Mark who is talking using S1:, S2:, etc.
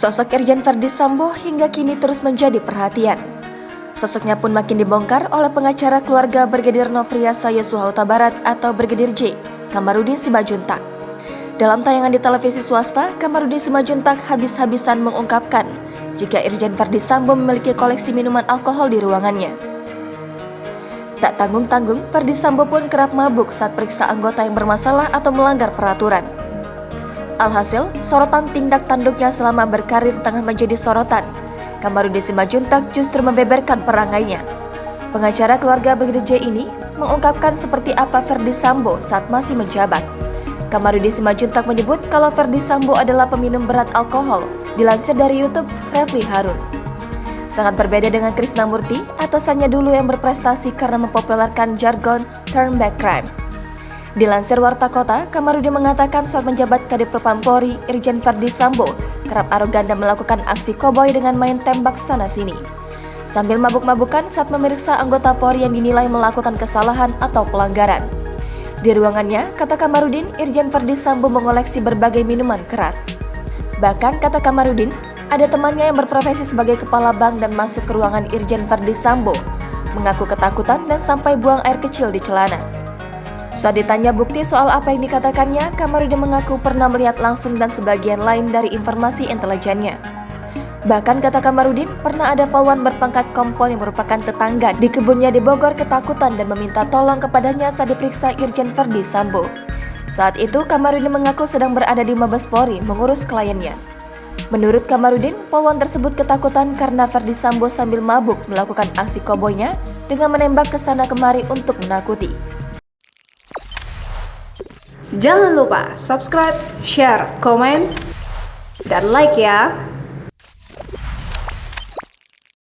S1: Sosok Irjen Verdi Sambo hingga kini terus menjadi perhatian. Sosoknya pun makin dibongkar oleh pengacara keluarga Brigadir Nofriansah Yosua Huta Barat atau Brigadir J, Kamarudin Simajuntak. Dalam tayangan di televisi swasta, Kamarudin Simajuntak habis-habisan mengungkapkan jika Irjen Verdi Sambo memiliki koleksi minuman alkohol di ruangannya. Tak tanggung-tanggung, Verdi Sambo pun kerap mabuk saat periksa anggota yang bermasalah atau melanggar peraturan. Alhasil, sorotan tindak tanduknya selama berkarir tengah menjadi sorotan. Kamarudin Simajuntak justru membeberkan perangainya. Pengacara keluarga Brigadir J ini mengungkapkan seperti apa Verdi Sambo saat masih menjabat. Kamarudin Simajuntak menyebut kalau Verdi Sambo adalah peminum berat alkohol, dilansir dari YouTube Refli Harun. Sangat berbeda dengan Krisnamurti, atasannya dulu yang berprestasi karena mempopulerkan jargon turn back crime. Dilansir Warta Kota, Kamarudin mengatakan saat menjabat Kadif Propam Polri, Irjen Verdi Sambo kerap arogan dan melakukan aksi koboi dengan main tembak sana-sini. Sambil mabuk-mabukan saat memeriksa anggota Polri yang dinilai melakukan kesalahan atau pelanggaran. Di ruangannya, kata Kamarudin, Irjen Verdi Sambo mengoleksi berbagai minuman keras. Bahkan, kata Kamarudin, ada temannya yang berprofesi sebagai kepala bank dan masuk ke ruangan Irjen Verdi Sambo, mengaku ketakutan dan sampai buang air kecil di celana. Saat ditanya bukti soal apa yang dikatakannya, Kamarudin mengaku pernah melihat langsung dan sebagian lain dari informasi intelijennya. Bahkan kata Kamarudin, pernah ada polwan berpangkat kompol yang merupakan tetangga di kebunnya di Bogor ketakutan dan meminta tolong kepadanya saat diperiksa Irjen Verdi Sambo. Saat itu Kamarudin mengaku sedang berada di Mabes Polri mengurus kliennya. Menurut Kamarudin, polwan tersebut ketakutan karena Verdi Sambo sambil mabuk melakukan aksi koboinya dengan menembak ke sana kemari untuk menakuti.
S2: Jangan lupa subscribe, share, komen, dan like ya.